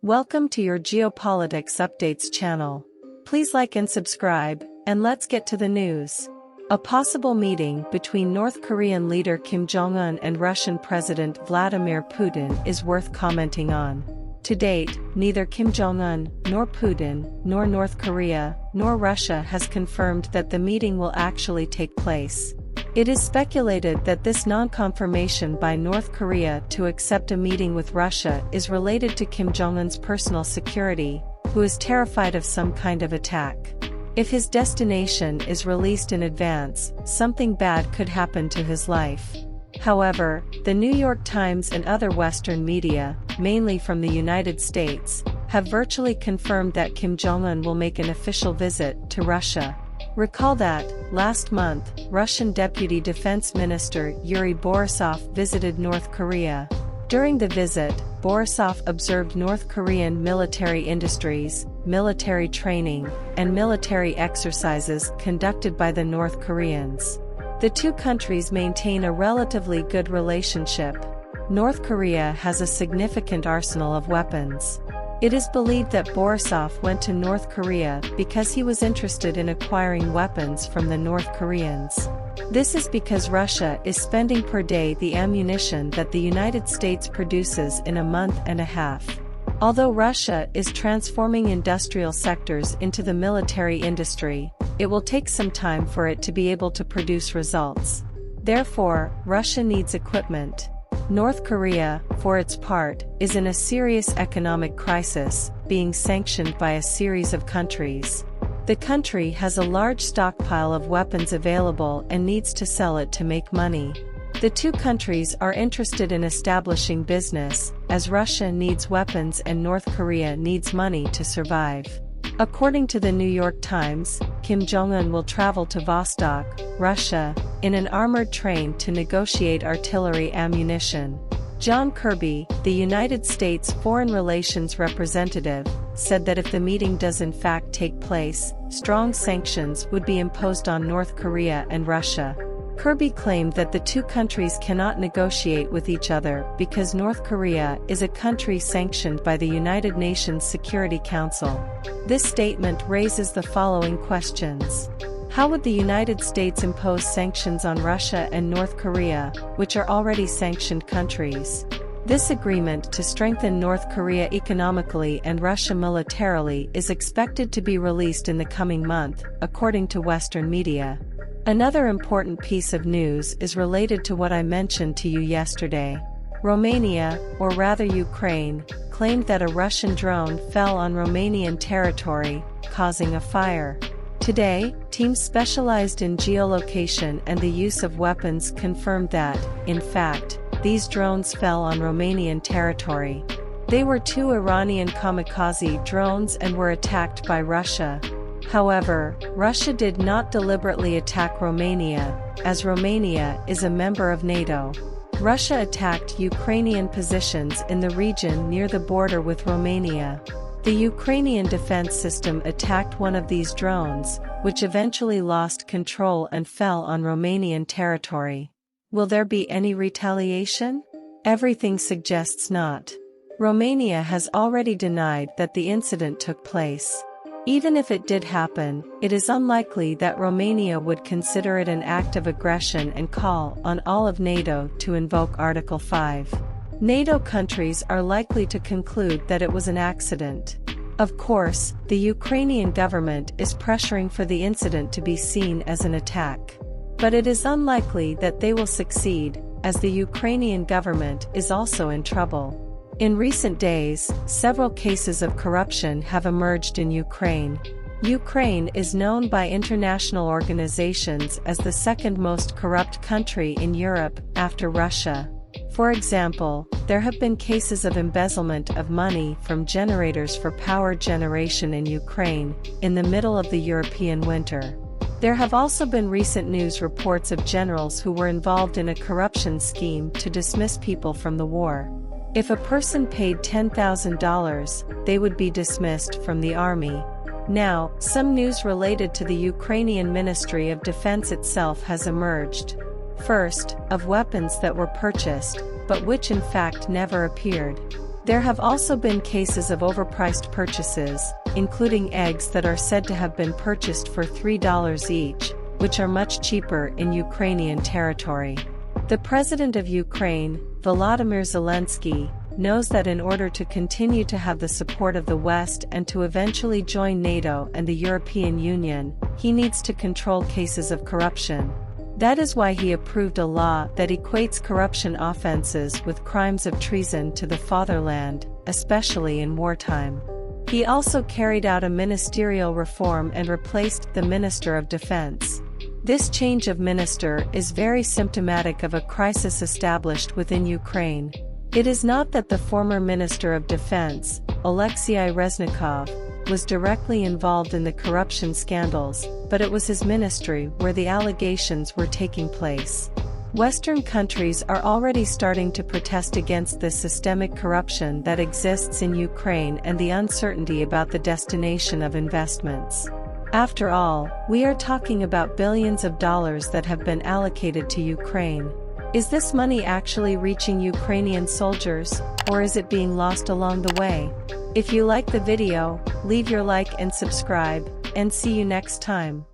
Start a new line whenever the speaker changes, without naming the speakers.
Welcome to your Geopolitics Updates channel. Please like and subscribe, and let's get to the news. A possible meeting between North Korean leader Kim Jong-un and Russian President Vladimir Putin is worth commenting on. To date, neither Kim Jong-un, nor Putin, nor North Korea, nor Russia has confirmed that the meeting will actually take place. It is speculated that this non-confirmation by North Korea to accept a meeting with Russia is related to Kim Jong-un's personal security, who is terrified of some kind of attack. If his destination is released in advance, something bad could happen to his life. However, the New York Times and other Western media, mainly from the United States, have virtually confirmed that Kim Jong-un will make an official visit to Russia. Recall that, last month, Russian Deputy Defense Minister Yuri Borisov visited North Korea. During the visit, Borisov observed North Korean military industries, military training, and military exercises conducted by the North Koreans. The two countries maintain a relatively good relationship. North Korea has a significant arsenal of weapons. It is believed that Borisov went to North Korea because he was interested in acquiring weapons from the North Koreans. This is because Russia is spending per day the ammunition that the United States produces in a month and a half. Although Russia is transforming industrial sectors into the military industry, it will take some time for it to be able to produce results. Therefore, Russia needs equipment. North Korea, for its part, is in a serious economic crisis, being sanctioned by a series of countries. The country has a large stockpile of weapons available and needs to sell it to make money. The two countries are interested in establishing business, as Russia needs weapons and North Korea needs money to survive. According to the New York Times, Kim Jong-un will travel to Vostok, Russia, in an armored train to negotiate artillery ammunition. John Kirby, the United States Foreign Relations representative, said that if the meeting does in fact take place, strong sanctions would be imposed on North Korea and Russia. Kirby claimed that the two countries cannot negotiate with each other because North Korea is a country sanctioned by the United Nations Security Council. This statement raises the following questions. How would the United States impose sanctions on Russia and North Korea, which are already sanctioned countries? This agreement to strengthen North Korea economically and Russia militarily is expected to be released in the coming month, according to Western media. Another important piece of news is related to what I mentioned to you yesterday. Romania, or rather Ukraine, claimed that a Russian drone fell on Romanian territory, causing a fire. Today, teams specialized in geolocation and the use of weapons confirmed that, in fact, these drones fell on Romanian territory. They were two Iranian kamikaze drones and were attacked by Russia. However, Russia did not deliberately attack Romania, as Romania is a member of NATO. Russia attacked Ukrainian positions in the region near the border with Romania. The Ukrainian defense system attacked one of these drones, which eventually lost control and fell on Romanian territory. Will there be any retaliation? Everything suggests not. Romania has already denied that the incident took place. Even if it did happen, it is unlikely that Romania would consider it an act of aggression and call on all of NATO to invoke Article 5. NATO countries are likely to conclude that it was an accident. Of course, the Ukrainian government is pressuring for the incident to be seen as an attack. But it is unlikely that they will succeed, as the Ukrainian government is also in trouble. In recent days, several cases of corruption have emerged in Ukraine. Ukraine is known by international organizations as the second most corrupt country in Europe, after Russia. For example, there have been cases of embezzlement of money from generators for power generation in Ukraine, in the middle of the European winter. There have also been recent news reports of generals who were involved in a corruption scheme to dismiss people from the war. If a person paid $10,000, they would be dismissed from the army. Now, some news related to the Ukrainian Ministry of Defense itself has emerged. First, of weapons that were purchased, but which in fact never appeared. There have also been cases of overpriced purchases, including eggs that are said to have been purchased for $3 each, which are much cheaper in Ukrainian territory. The president of Ukraine, Volodymyr Zelensky, knows that in order to continue to have the support of the West and to eventually join NATO and the European Union, he needs to control cases of corruption. That is why he approved a law that equates corruption offenses with crimes of treason to the fatherland, especially in wartime. He also carried out a ministerial reform and replaced the Minister of Defense. This change of minister is very symptomatic of a crisis established within Ukraine. It is not that the former Minister of Defense, Alexei Reznikov, was directly involved in the corruption scandals, but it was his ministry where the allegations were taking place. Western countries are already starting to protest against the systemic corruption that exists in Ukraine and the uncertainty about the destination of investments. After all, we are talking about billions of dollars that have been allocated to Ukraine. Is this money actually reaching Ukrainian soldiers, or is it being lost along the way? If you like the video, leave your like and subscribe, and see you next time.